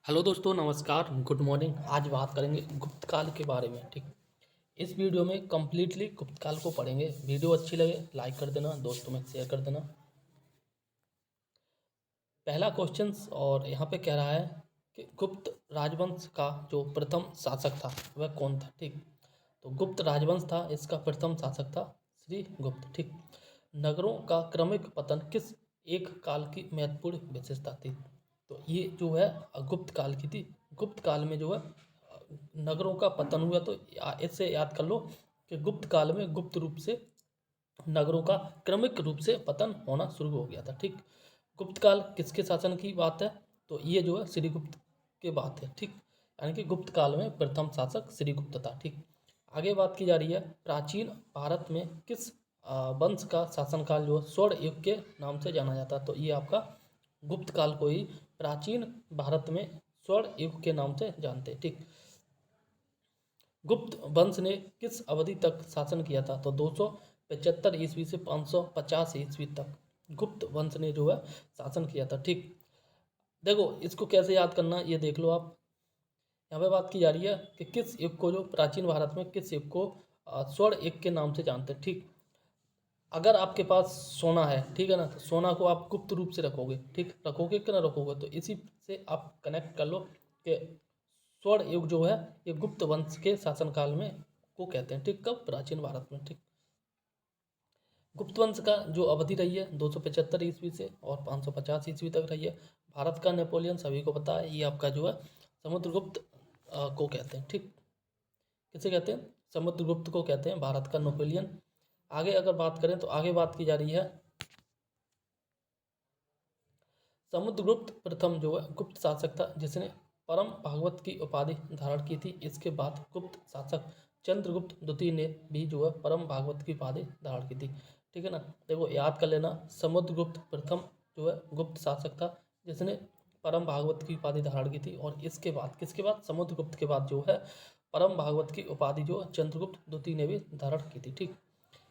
Hello दोस्तों, नमस्कार, good morning. आज बात करेंगे गुप्त काल के बारे में। ठीक, इस वीडियो में कम्प्लीटली गुप्त काल को पढ़ेंगे। वीडियो अच्छी लगे लाइक कर देना, दोस्तों में शेयर कर देना। पहला क्वेश्चन और यहाँ पे कह रहा है कि गुप्त राजवंश का जो प्रथम शासक था वह कौन था। ठीक, तो गुप्त राजवंश था, इसका प्रथम शासक था श्री गुप्त। ठीक, नगरों का क्रमिक पतन किस एक काल की महत्वपूर्ण विशेषता थी। तो ये जो है गुप्त काल की थी। गुप्त काल में जो है नगरों का पतन हुआ। तो इससे याद कर लो कि गुप्त काल में गुप्त रूप से नगरों का क्रमिक रूप से पतन होना शुरू हो गया था। ठीक, गुप्त काल किसके शासन की बात है, तो ये जो है श्रीगुप्त की बात है। ठीक, यानी कि गुप्त काल में प्रथम शासक श्रीगुप्त था। ठीक, आगे बात की जा रही है प्राचीन भारत में किस वंश का शासनकाल जो है स्वर्ण युग के नाम से जाना जाता है। तो ये आपका गुप्त काल को ही प्राचीन भारत में स्वर्ण युग के नाम से जानते हैं। ठीक, गुप्त वंश ने किस अवधि तक शासन किया था, तो 275 ईस्वी से 550 ईस्वी तक गुप्त वंश ने जो है शासन किया था। ठीक, देखो इसको कैसे याद करना ये देख लो आप। यहाँ पे बात की जा रही है कि किस युग को जो प्राचीन भारत में किस युग को स्वर्ण युग के नाम से जानते हैं। ठीक, अगर आपके पास सोना है, ठीक है ना, तो सोना को आप गुप्त रूप से रखोगे। ठीक, रखोगे कि ना रखोगे, तो इसी से आप कनेक्ट कर लो कि स्वर्ण युग जो है ये गुप्त वंश के शासनकाल में को कहते हैं। ठीक, कब प्राचीन भारत में। ठीक, गुप्त वंश का जो अवधि रही है 275 ईस्वी से और 550 ईस्वी तक रही है। भारत का नेपोलियन सभी को पता है, ये आपका जो है समुद्रगुप्त को कहते हैं। ठीक, किसे कहते हैं, समुद्रगुप्त को कहते हैं, भारत का नेपोलियन। आगे अगर बात करें तो आगे बात की जा रही है समुद्रगुप्त प्रथम जो है गुप्त शासक था जिसने परम भागवत की उपाधि धारण की थी। इसके बाद गुप्त शासक चंद्रगुप्त द्वितीय ने भी जो है परम भागवत की उपाधि धारण की थी। ठीक है ना, देखो याद कर लेना, समुद्रगुप्त प्रथम जो है गुप्त शासक था जिसने परम भागवत की उपाधि धारण की थी। और इसके बाद किसके बाद, समुद्रगुप्त के बाद जो है परम भागवत की उपाधि जो चंद्रगुप्त द्वितीय ने भी धारण की थी। ठीक,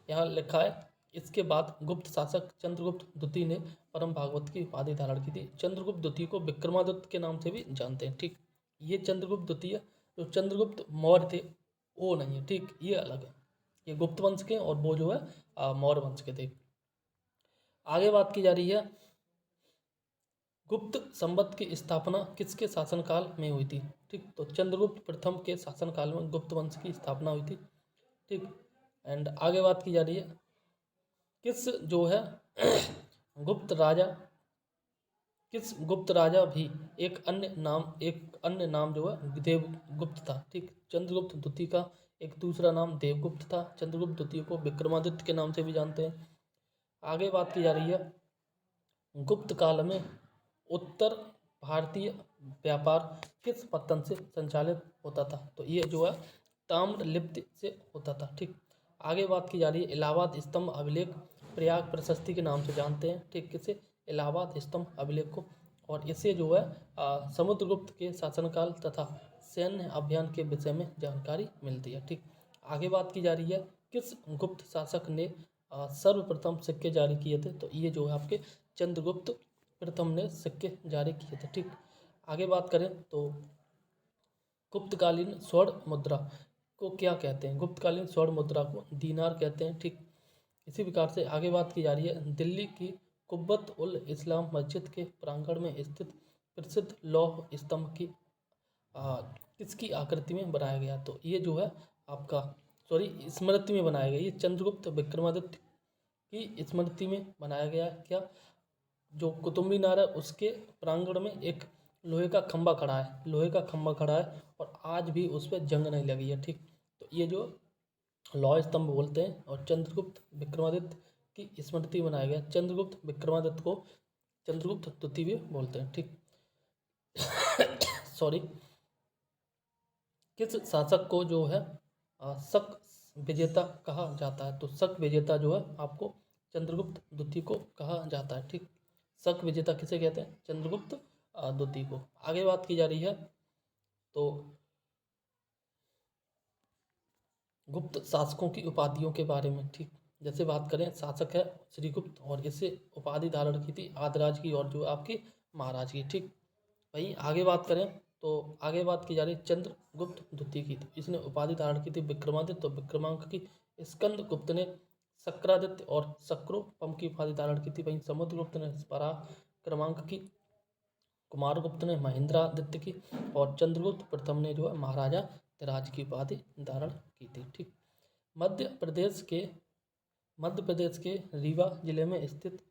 यहाँ लिखा है इसके बाद गुप्त शासक चंद्रगुप्त द्वितीय ने परम भागवत की उपाधि धारण की थी। चंद्रगुप्त द्वितीय को विक्रमादित्य के नाम से भी जानते हैं। ठीक, ये चंद्रगुप्त द्वितीय जो चंद्रगुप्त मौर्य थे वो नहीं है। ठीक, ये अलग है, ये गुप्त वंश के और वो जो है मौर्य वंश के थे। आगे बात की जा रही है गुप्त संवत की स्थापना किसके शासनकाल में हुई थी। ठीक, तो चंद्रगुप्त प्रथम के शासनकाल में गुप्त वंश की स्थापना हुई थी। ठीक, एंड आगे बात की जा रही है किस जो है गुप्त राजा किस गुप्त राजा भी एक अन्य नाम जो है देवगुप्त था। ठीक, चंद्रगुप्त द्वितीय का एक दूसरा नाम देवगुप्त था। चंद्रगुप्त द्वितीय को विक्रमादित्य के नाम से भी जानते हैं। आगे बात की जा रही है गुप्त काल में उत्तर भारतीय व्यापार किस पत्तन से संचालित होता था, तो ये जो है ताम्र लिप्ति से होता था। ठीक, आगे बात की जा रही है इलाहाबाद स्तंभ अभिलेख प्रयाग प्रशस्ति के नाम से जानते हैं। ठीक, किसे, इलाहाबाद स्तंभ अभिलेख को। और इसे जो है समुद्रगुप्त के शासनकाल तथा सैन्य अभियान के विषय में जानकारी मिलती है। ठीक, आगे बात की जा रही है किस गुप्त शासक ने सर्वप्रथम सिक्के जारी किए थे, तो ये जो है आपके चंद्रगुप्त प्रथम ने सिक्के जारी किए थे। ठीक, आगे बात करें तो गुप्तकालीन स्वर्ण मुद्रा को क्या कहते हैं, गुप्तकालीन स्वर्ण मुद्रा को दीनार कहते हैं। ठीक, इसी प्रकार से आगे बात की जा रही है दिल्ली की कुब्बत उल इस्लाम मस्जिद के प्रांगण में स्थित प्रसिद्ध लौह स्तंभ की किसकी आकृति में बनाया गया, तो ये जो है आपका स्मृति में बनाया गया, ये चंद्रगुप्त विक्रमादित्य की स्मृति में बनाया गया। क्या, जो कुतुब मीनार है उसके प्रांगण में एक लोहे का खंभा खड़ा है, लोहे का खंभा खड़ा है और आज भी उस पर जंग नहीं लगी है। ठीक, तो ये जो लौह स्तंभ बोलते हैं और चंद्रगुप्त विक्रमादित्य की स्मृति बनाया गया। चंद्रगुप्त विक्रमादित्य को चंद्रगुप्त द्वितीय भी बोलते हैं। ठीक सॉरी, किस शासक को जो है शक विजेता कहा जाता है, तो शक विजेता जो है आपको चंद्रगुप्त द्वितीय को कहा जाता है। ठीक, शक विजेता किसे कहते हैं, चंद्रगुप्त द्वितीय को। आगे बात की जा रही है तो गुप्त शासकों की उपाधियों के बारे में। ठीक, जैसे बात करें शासक है श्रीगुप्त और इसे उपाधि धारण की थी आदिराज की और जो आपकी महाराज की। ठीक, वहीं आगे बात करें तो आगे बात की जा रही चंद्रगुप्त द्वितीय की। तो इसने उपाधि धारण की थी विक्रमादित्य, तो विक्रमांक की। स्कंदगुप्त ने शक्रादित्य और शक्रोपम की उपाधि धारण की थी। वहीं समुद्रगुप्त ने पराक्रमांक की, कुमारगुप्त ने महेंद्रादित्य की, और चंद्रगुप्त प्रथम ने जो है महाराजा धीराज की उपाधि धारण की थी। ठीक। मध्य प्रदेश के रीवा जिले में स्थित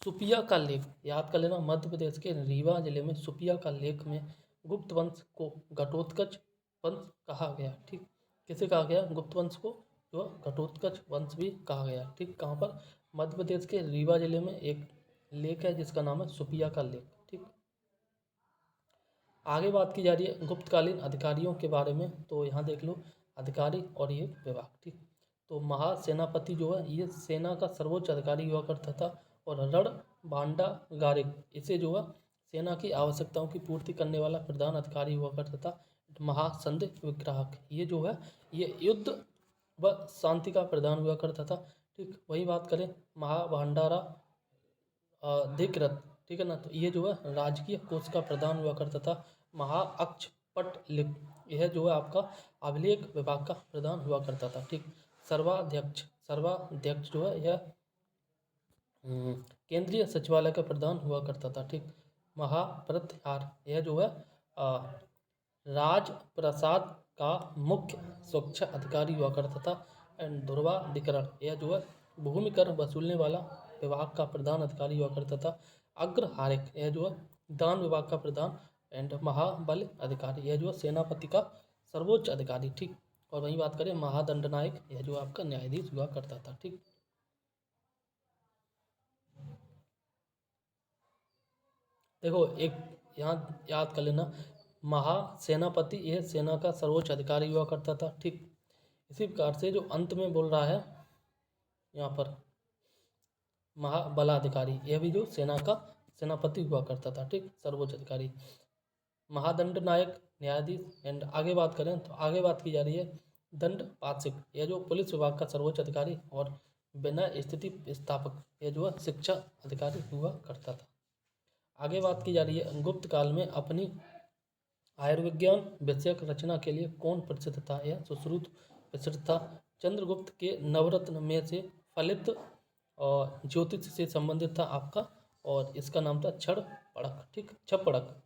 सुपिया का लेख, याद कर लेना, मध्य प्रदेश के रीवा जिले में सुपिया का लेख में गुप्त वंश को घटोत्कच वंश कहा गया। ठीक। किसे कहा गया? गुप्त वंश को जो घटोत्कच वंश भी कहा गया। ठीक। कहाँ पर? मध्य प्रदेश के रीवा जिले में एक लेख है जिसका नाम है सुपिया का लेख। ठीक। आगे बात की जा रही है गुप्तकालीन अधिकारियों के बारे में। तो यहाँ देख लो अधिकारी और ये विभाग। ठीक। तो महासेनापति जो है ये सेना का सर्वोच्च अधिकारी हुआ करता था, और रण भांडागारिक इसे जो है सेना की आवश्यकताओं की पूर्ति करने वाला प्रधान अधिकारी हुआ करता था। महासंधि विग्राहक ये जो है ये युद्ध व शांति का प्रधान हुआ करता था। ठीक। वही बात करें महाभंडारा अधिकृत, ठीक है ना, तो ये जो है राजकीय कोष का प्रधान हुआ करता था। महाअक्षपटलिक यह जो है आपका अभिलेख विभाग का प्रधान हुआ करता था। ठीक। सर्वाध्यक्ष जो है यह केंद्रीय सचिवालय का प्रधान हुआ करता था। ठीक। महाप्रतिहार यह जो है राजप्रसाद का मुख्य सुरक्षा अधिकारी हुआ करता था। एंड ध्रुवाधिकरण यह जो है भूमि कर वसूलने वाला विभाग का प्रधान अधिकारी हुआ करता था। अग्रहारिक यह जो है दान विभाग का प्रधान। एंड महाबल अधिकारी यह जो है सेनापति का सर्वोच्च अधिकारी। ठीक। और वही बात करें महादंडनायक यह जो आपका न्यायाधीश हुआ करता था। ठीक। देखो एक यहाँ याद कर लेना, महासेनापति यह सेना का सर्वोच्च अधिकारी हुआ करता था। ठीक। इसी प्रकार से जो अंत में बोल रहा है यहाँ पर महाबलाधिकारी यह भी जो सेना का सेनापति हुआ करता था। ठीक। सर्वोच्च अधिकारी महादंड नायक न्यायाधीश। एंड आगे बात करें तो आगे बात की जा रही है दंड पाक्षिक यह जो पुलिस विभाग का सर्वोच्च अधिकारी, और विनय स्थिति स्थापक यह जो है शिक्षा अधिकारी हुआ करता था। आगे बात की जा रही है गुप्त काल में अपनी आयुर्विज्ञान विषयक रचना के लिए कौन प्रसिद्ध था? यह सुश्रुत प्रसिद्ध था। चंद्रगुप्त के नवरत्न में से फलित और ज्योतिष से संबंधित था आपका, और इसका नाम था क्षणपड़क। ठीक। क्षणपड़क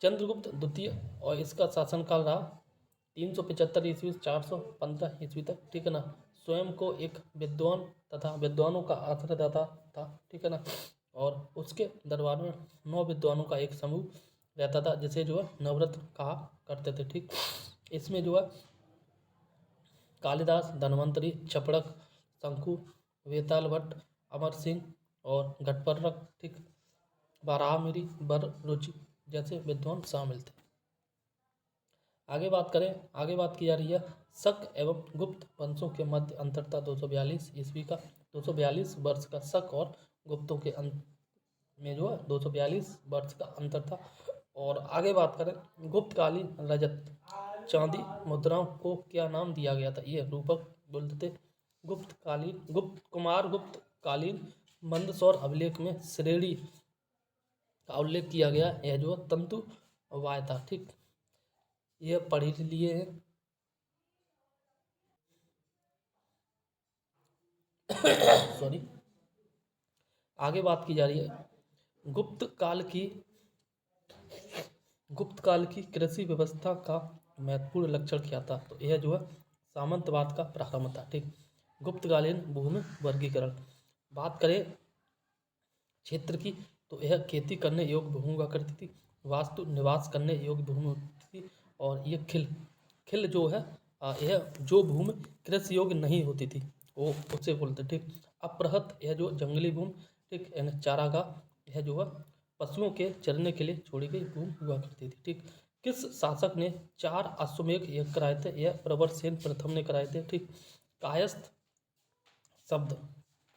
चंद्रगुप्त द्वितीय, और इसका शासनकाल रहा 375 ईस्वी 415 ईस्वी तक। ठीक है ना। स्वयं को एक विद्वान तथा विद्वानों का आश्रयदाता था। ठीक है ना। और उसके दरबार में 9 विद्वानों का एक समूह रहता था जिसे जो है नवरत्न कहा करते थे। ठीक। इसमें जो है कालिदास, धन्वंतरी, क्षपड़क, शंकु, वेताल भट्ट, अमर सिंह और घटपर्रक, ठीक, बारहमिरी, बर रुचि जैसे विद्वान शामिल थे। आगे बात की जा रही है शक एवं गुप्त वंशों के मध्य अंतर था 242 ईस्वी का। 242 वर्ष का शक और गुप्तों के में जो है 242 वर्ष का अंतर था। और आगे बात करें गुप्तकालीन रजत चांदी मुद्राओं को क्या नाम दिया गया था? ये रूपक बोलते थे। कुमार गुप्त कालीन मंदसौर अभिलेख में श्रेणी का उल्लेख किया गया। यह जो तंतु वाय था। ठीक। यह पढ़ ही लिए हैं। सॉरी। आगे बात की जा रही है गुप्त काल की कृषि व्यवस्था का महत्वपूर्ण लक्षण क्या था? तो यह जो है सामंतवाद का प्रारंभ था। ठीक। गुप्तकालीन भूमि वर्गीकरण बात करें क्षेत्र की तो यह खेती करने योग्य भूमि हुआ करती थी, वास्तु निवास करने योग्य भूमि होती थी, और ये खिल जो है यह जो भूमि कृषि योग्य नहीं होती थी वो उसे बोलते। ठीक। अपृहत यह जो जंगली भूमि, ठीक, यानी चारागाह यह जो है पशुओं के चरने के लिए छोड़ी गई भूमि हुआ करती थी। ठीक। किस शासक ने 4 अश्वमेध यज्ञ कराए थे? यह प्रवरसेन प्रथम ने कराए थे। ठीक।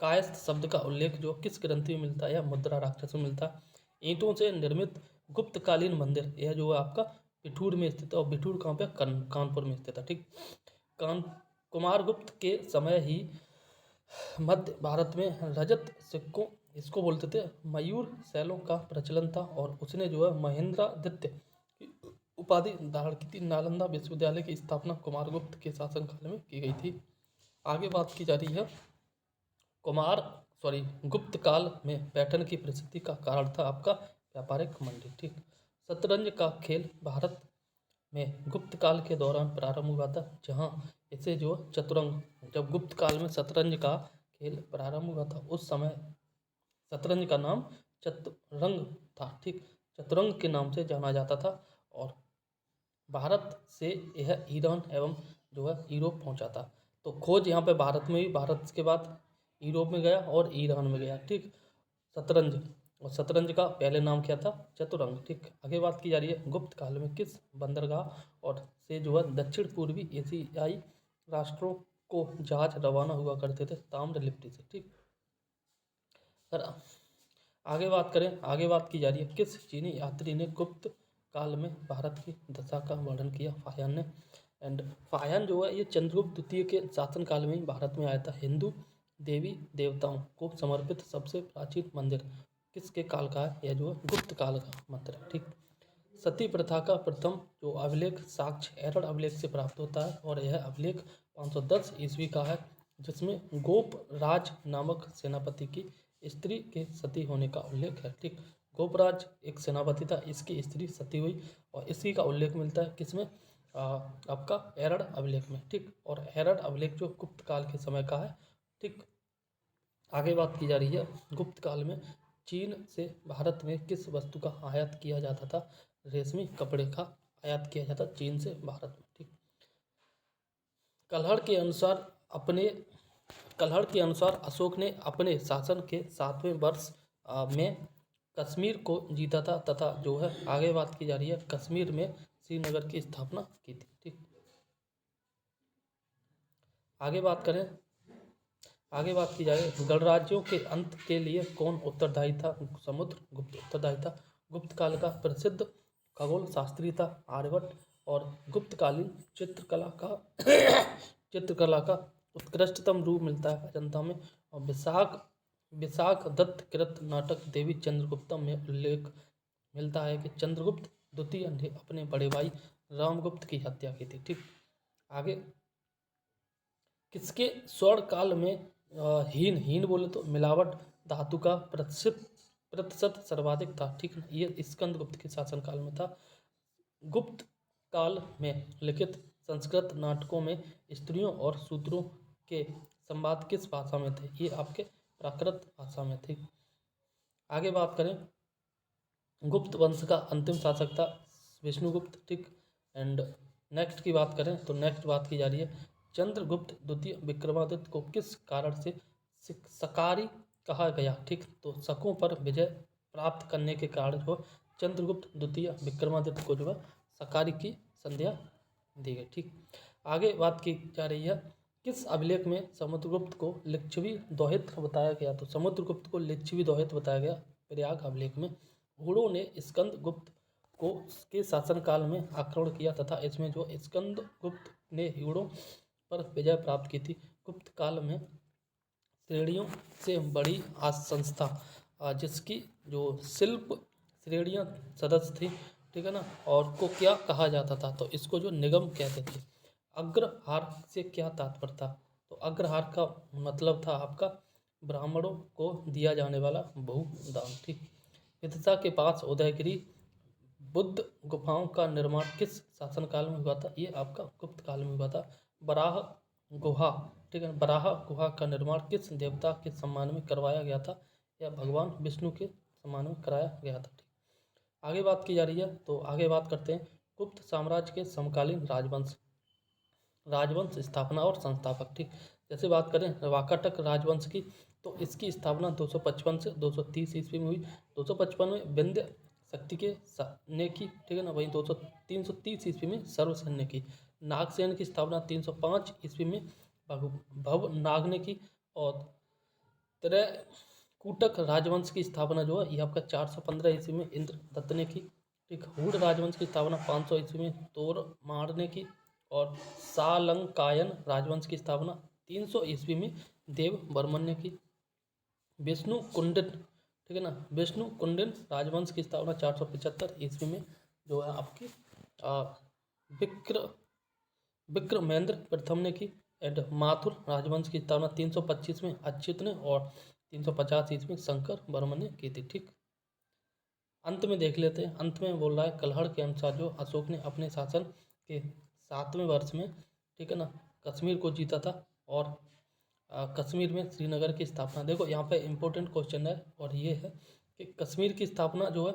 कायस्थ शब्द का उल्लेख जो किस ग्रंथ में मिलता है? यह मुद्रा राक्षस में मिलता है। ईंटों से निर्मित गुप्तकालीन मंदिर यह जो है आपका बिठूर में स्थित है, और बिठूर कहाँ पे? कानपुर में स्थित है। ठीक। कुमारगुप्त के समय ही मध्य भारत में रजत सिक्कों इसको बोलते थे मयूर शैलों का प्रचलन था, और उसने जो है महेंद्रादित्य की उपाधि धारण की थी। नालंदा विश्वविद्यालय की स्थापना कुमारगुप्त के शासनकाल में की गई थी। आगे बात की जा रही है गुप्त काल में पैठन की प्रसिद्धि का कारण था आपका व्यापारिक मंडी। ठीक, शतरंज का खेल भारत में गुप्त काल के दौरान प्रारंभ हुआ था, जहां इसे जो चतुरंग, जब गुप्त काल में शतरंज का खेल प्रारंभ हुआ था उस समय शतरंज का नाम चतुरंग था। ठीक, चतुरंग के नाम से जाना जाता था, और भारत से यह ईरान एवं जो है यूरोप पहुंचा था। तो खोज यहाँ पे भारत में हुई, भारत के बाद यूरोप में गया और ईरान में गया। ठीक, शतरंज, और शतरंज का पहले नाम क्या था? चतुरंग। ठीक, आगे बात की जा रही है गुप्त काल में किस बंदरगाह और से जो है दक्षिण पूर्वी एशियाई राष्ट्रों को जहाज रवाना हुआ करते थे? ताम्रलिप्ति से। ठीक, सर आगे बात की जा रही है किस चीनी यात्री ने गुप्त काल में भारत की दशा का वर्णन किया? फाहियान ने। एंड फाहियान जो है ये चंद्रगुप्त द्वितीय के शासनकाल में ही भारत में आया था। हिंदू देवी देवताओं को समर्पित सबसे प्राचीन मंदिर किसके काल का है? यह जो है गुप्त काल का मंदिर है। ठीक, सती प्रथा का प्रथम जो अभिलेख साक्ष्य एरड़ अभिलेख से प्राप्त होता है, और यह अभिलेख 510 ईस्वी का है, जिसमें गोप राज नामक सेनापति की स्त्री के सती होने का उल्लेख है। ठीक, गोपराज एक सेनापति था, इसकी स्त्री सती हुई, और इसी का उल्लेख मिलता है किसमें? आपका एरड़ अभिलेख में। ठीक, और एरड़ अभिलेख जो गुप्त काल के समय का है। ठीक, आगे बात की जा रही है गुप्त काल में चीन से भारत में किस वस्तु का आयात किया जाता था? रेशमी कपड़े का आयात किया जाता चीन से भारत में। ठीक, कल्हड़ के अनुसार अशोक ने अपने शासन के 7वें वर्ष में कश्मीर को जीता था, तथा जो है आगे बात की जा रही है कश्मीर में श्रीनगर की स्थापना की थी। ठीक, आगे बात की जाए गणराज्यों के अंत के लिए कौन उत्तरदायी था? समुद्रगुप्त उत्तरदायी था। गुप्त काल का प्रसिद्ध खगोल शास्त्री था आर्यभट्ट, और गुप्तकालीन चित्रकला का उत्कृष्टतम रूप मिलता है अजंता में। और विशाख दत्त कृत नाटक देवी चंद्रगुप्तम में उल्लेख मिलता है कि चंद्रगुप्त द्वितीय ने अपने बड़े भाई रामगुप्त की हत्या की थी। ठीक, आगे किसके स्वर्ण काल में हीन बोले तो मिलावट धातु का प्रतिशत सर्वाधिक था? ठीक, ये स्कंदगुप्त के शासनकाल में था। गुप्त काल में लिखित संस्कृत नाटकों में स्त्रियों और शूद्रों के संवाद किस भाषा में थे? ये आपके प्राकृत भाषा में थे। आगे बात करें गुप्त वंश का अंतिम शासक था विष्णुगुप्त। ठीक, एंड नेक्स्ट की बात करें तो नेक्स्ट बात की जा रही है चंद्रगुप्त द्वितीय विक्रमादित्य को किस कारण से सकारी कहा गया? ठीक, तो शकों पर विजय प्राप्त करने के कारण जो चंद्रगुप्त द्वितीय विक्रमादित्य को जो है सकारी की संज्ञा दी गई। ठीक, आगे बात की जा रही है किस अभिलेख में समुद्रगुप्त को लिच्छवी दौहित्र बताया गया? तो समुद्रगुप्त को लिच्छवी दौहित्र बताया गया प्रयाग अभिलेख में। हुणों ने स्कंदगुप्त को के शासनकाल में आक्रमण किया, तथा इसमें जो स्कंदगुप्त ने हुणों पर विजय प्राप्त की थी। गुप्त काल में श्रेणियों से बड़ी संस्था जिसकी जो शिल्प श्रेणियाँ सदस्य थी, ठीक है ना, और को क्या कहा जाता था? तो इसको जो निगम कहते थे। अग्रहार से क्या तात्पर्य था? तो अग्रहार का मतलब था आपका ब्राह्मणों को दिया जाने वाला बहुदान। ठीक, विदिशा के पास उदयगिरी बुद्ध गुफाओं का निर्माण किस शासनकाल में हुआ था? ये आपका गुप्त काल में हुआ था। बराह गुहा, ठीक है, बराह गुहा का निर्माण किस देवता के सम्मान में करवाया गया था? या भगवान विष्णु के सम्मान में कराया गया था। ठीक, आगे बात की जा रही है तो आगे बात करते हैं गुप्त साम्राज्य के समकालीन राजवंश स्थापना और संस्थापक। ठीक, जैसे बात करें वाकाटक राजवंश की, तो इसकी स्थापना 255 से 230 ईस्वी में हुई। 255 में विंध्य शक्ति के ने की, ठीक है ना, वहीं 330 ईस्वी में सर्वसेन ने की। नागसेन की स्थापना 305 ईस्वी में भवनाग ने की, और त्रैकूटक राजवंश की स्थापना जो है ये आपका 415 ईस्वी में इंद्रदत्त ने की। ठीक, हूण राजवंश की स्थापना 500 ईस्वी में तोरमार ने की, और सालंकायन राजवंश की स्थापना 300 ईस्वी में देववर्मन ने की। विष्णु कुंडिन, ठीक है ना, विष्णु कुंडिन राजवंश की स्थापना 475 ईस्वी में जो है आपकी विक्र विक्रमेंद्र प्रथम ने की। एंड माथुर राजवंश की स्थापना 325 में अच्युत ने और 350 ईस्वी में शंकर वर्मन ने की थी। ठीक, अंत में देख लेते हैं। अंत में बोल रहा है कलहड़ के अनुसार जो अशोक ने अपने शासन के 7वें वर्ष में, ठीक है ना, कश्मीर को जीता था और कश्मीर में श्रीनगर की स्थापना। देखो यहाँ पे इम्पोर्टेंट क्वेश्चन है और ये है कि कश्मीर की स्थापना जो है,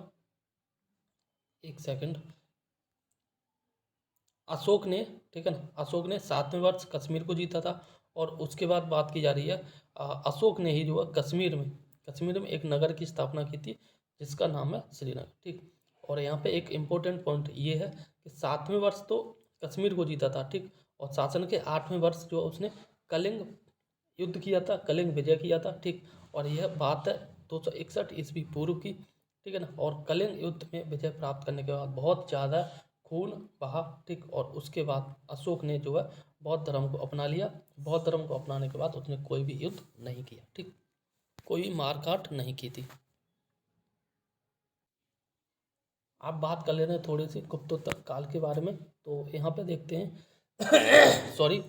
एक सेकंड, अशोक ने, ठीक है ना, अशोक ने 7वें वर्ष कश्मीर को जीता था और उसके बाद बात की जा रही है अशोक ने ही जो है कश्मीर में एक नगर की स्थापना की थी जिसका नाम है श्रीनगर। ठीक, और यहाँ पे एक इम्पोर्टेंट पॉइंट ये है कि 7वें वर्ष तो कश्मीर को जीता था, ठीक, और शासन के 8वें वर्ष जो उसने कलिंग युद्ध किया था, कलिंग विजय किया था। ठीक, और यह बात है 261 ईस्वी पूर्व की, ठीक है ना, और कलिंग युद्ध में विजय प्राप्त करने के बाद बहुत ज़्यादा खून बहा। ठीक, और उसके बाद अशोक ने जो है बौद्ध धर्म को अपना लिया। बौद्ध धर्म को अपनाने के बाद उसने कोई भी युद्ध नहीं किया। ठीक, कोई भी मारकाट नहीं की थी। आप बात कर ले रहे हैं थोड़ी सी गुप्तोत्तर काल के बारे में, तो यहाँ पे देखते हैं सॉरी,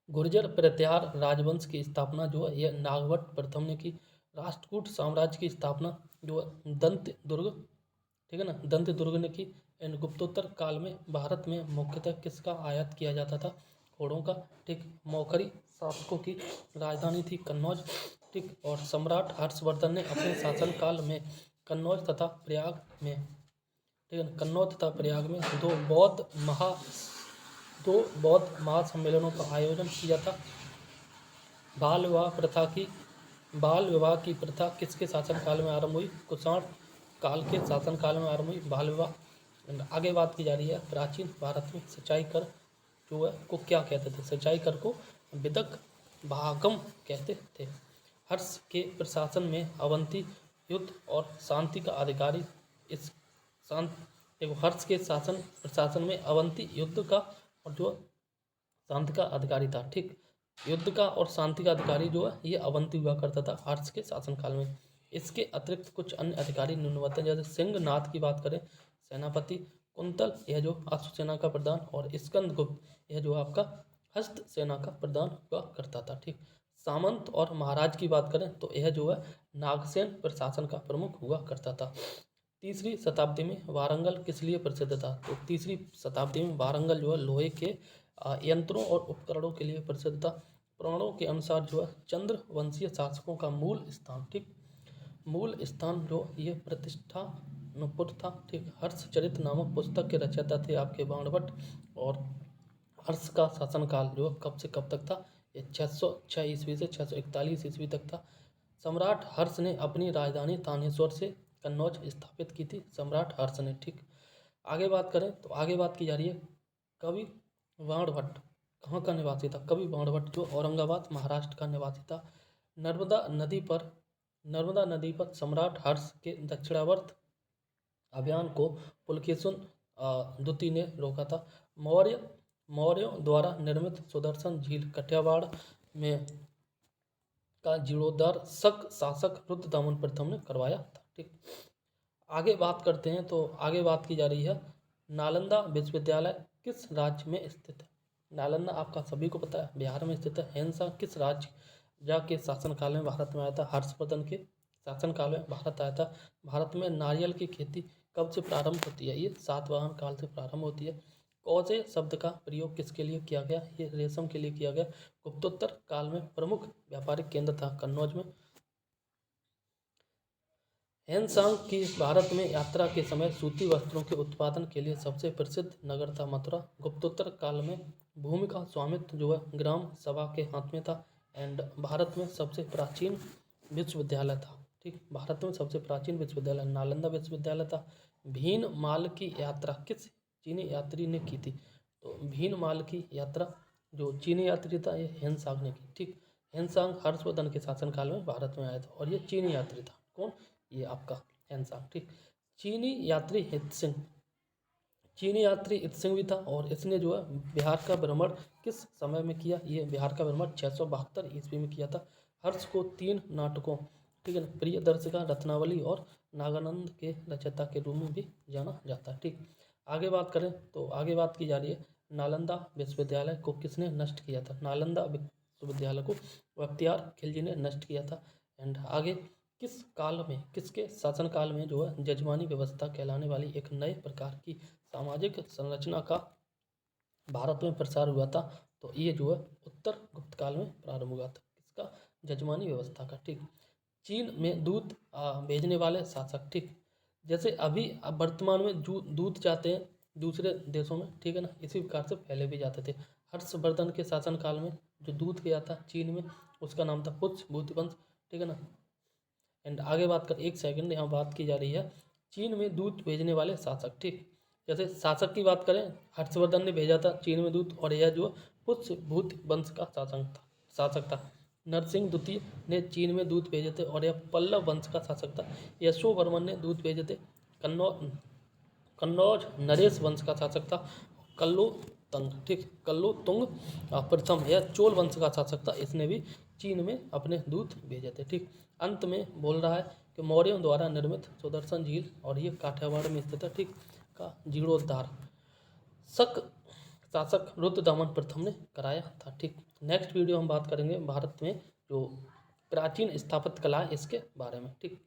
गुर्जर प्रत्यार राजवंश की स्थापना जो है यह नागभट्ट प्रथम ने की। राष्ट्रकूट साम्राज्य की स्थापना जो है दंत दुर्ग, ठीक है ना, दंत दुर्ग ने की। एंड गुप्तोत्तर काल में भारत में मुख्यतः किसका आयात किया जाता था? घोड़ों का। ठीक, मौखरी शासकों की राजधानी थी कन्नौज। ठीक, और सम्राट हर्षवर्धन ने अपने शासनकाल में कन्नौज तथा प्रयाग में, ठीक है, कन्नौज तथा प्रयाग में दो बौद्ध महासम्मेलनों का आयोजन किया था। बाल विवाह की प्रथा किसके शासनकाल में आरंभ हुई? कुषाण काल के शासनकाल में आरंभ हुई बाल विवाह। आगे बात की जा रही है प्राचीन भारत में सिंचाई कर जो है को क्या कहते थे? सिंचाई कर को विदक भागम कहते थे। हर्ष के प्रशासन में अवंती युद्ध और शांति का अधिकारी इस देखो, हर्ष के प्रशासन में अवंती युद्ध का और जो शांति का अधिकारी था। ठीक, युद्ध का और शांति का अधिकारी जो है ये अवंती हुआ करता था हर्ष के शासनकाल में। इसके अतिरिक्त कुछ अन्य अधिकारी निम्नवत हैं, जैसे सिंहनाथ की बात करें सेनापति, कुंतल यह जो अश्व सेना का प्रधान, और स्कंदगुप्त यह जो आपका हस्त सेना का प्रधान हुआ करता था। ठीक, सामंत और महाराज की बात करें तो यह जो है नागसेन प्रशासन का प्रमुख हुआ करता था। तीसरी शताब्दी में वारंगल किस लिए प्रसिद्ध था? तो तीसरी शताब्दी में वारंगल जो है लोहे के यंत्रों और उपकरणों के लिए प्रसिद्ध था। पुराणों के अनुसार जो है चंद्र वंशीय शासकों का मूल स्थान, ठीक, मूल स्थान जो ये प्रतिष्ठानपुर था। ठीक, हर्षचरित नामक पुस्तक के रचयिता थे आपके बाणभट्ट। और हर्ष का शासनकाल जो कब से कब तक था? ये 606 ईस्वी से 641 ईस्वी तक था। सम्राट हर्ष ने अपनी राजधानी थानेश्वर से कन्नौज स्थापित की थी, सम्राट हर्ष ने। ठीक, आगे बात करें तो आगे बात की जा रही है कवि बाणभट्ट कहाँ का निवासी था? कवि बाणभट्ट जो औरंगाबाद महाराष्ट्र का निवासी था। नर्मदा नदी पर सम्राट हर्ष के दक्षिणावर्त अभियान को पुलकेशिन द्वितीय ने रोका था। मौर्यों द्वारा निर्मित सुदर्शन झील कठियावाड़ में का जीर्णोद्धार शासक रुद्रदमन प्रथम ने करवाया था। ठीक, आगे बात करते हैं तो आगे बात की जा रही है नालंदा विश्वविद्यालय किस राज्य में स्थित है? नालंदा आपका सभी को पता है बिहार में स्थित है। हिंसा किस राज्य के शासनकाल में भारत में आया था? हर्षवर्धन के शासनकाल में भारत आया था। भारत में नारियल की खेती कब से प्रारंभ होती है? ये सातवाहन काल से प्रारंभ होती है। कौजे शब्द का प्रयोग किसके लिए किया गया? ये रेशम के लिए किया गया। गुप्तोत्तर काल में प्रमुख व्यापारिक केंद्र था कन्नौज में। हेनसांग की भारत में यात्रा के समय सूती वस्त्रों के उत्पादन के लिए सबसे प्रसिद्ध नगर था मथुरा। गुप्तोत्तर काल में भूमि का स्वामित्व जो है ग्राम सभा के हाथ में था। एंड भारत में सबसे प्राचीन विश्वविद्यालय था, ठीक, भारत में सबसे प्राचीन विश्वविद्यालय नालंदा विश्वविद्यालय था। भीनमाल की यात्रा किस चीनी यात्री ने की थी? तो भीनमाल की यात्रा जो चीनी यात्री था ये हेनसांग ने की। ठीक, हेनसांग हर्षवर्धन के शासनकाल में भारत में आया था और ये चीनी यात्री था। कौन? ये आपका हेनसांग। ठीक, चीनी यात्री हितसिंह भी था और इसने जो है बिहार का भ्रमण किस समय में किया? ये बिहार का भ्रमण 672 ईस्वी में किया था। हर्ष को 3 नाटकों, ठीक है ना, प्रियदर्शिका, रत्नावली और नागानंद के रचयिता के रूप में भी जाना जाता है। ठीक, आगे बात करें तो आगे बात की जा रही है नालंदा विश्वविद्यालय को किसने नष्ट किया था। नालंदा विश्वविद्यालय को बख्तियार खिलजी ने नष्ट किया था। एंड आगे किस काल में, किसके शासनकाल में जो है जजमानी व्यवस्था कहलाने वाली एक नए प्रकार की सामाजिक संरचना का भारत में प्रसार हुआ था। तो ये जो है उत्तर गुप्त काल में प्रारंभ हुआ था, किसका, जजमानी व्यवस्था का। ठीक, चीन में दूध भेजने वाले शासक, ठीक, जैसे अभी अब वर्तमान में दूध जाते हैं दूसरे देशों में, ठीक है ना, इसी प्रकार से पहले भी जाते थे। हर्षवर्धन के शासनकाल में जो दूध गया था चीन में उसका नाम था पुष्य वंश, ठीक है ना। एंड आगे बात कर, एक सेकंड, यहाँ बात की जा रही है चीन में दूध भेजने वाले शासक। ठीक, जैसे शासक की बात करें, हर्षवर्धन ने भेजा था चीन में दूध, और यह जो पुष्य वंश का शासक था। नरसिंह द्वितीय ने चीन में दूध भेजे थे, और यह पल्लव वंश का शासक था। यशोवर्मन ने दूध भेजे थे। कन्नौज नरेश वंश का शासक था। कल्लुतंग, ठीक, कल्लुतुंग प्रथम, यह चोल वंश का शासक था, इसने भी चीन में अपने दूत भेजे थे। ठीक, अंत में बोल रहा है कि मौर्यों द्वारा निर्मित सुदर्शन झील, और ये काठियावाड़ में स्थित है, ठीक, का जीर्णोद्धार शक शासक रुद्रदमन प्रथम ने कराया था। ठीक, नेक्स्ट वीडियो हम बात करेंगे भारत में जो प्राचीन स्थापत्य कला है इसके बारे में। ठीक।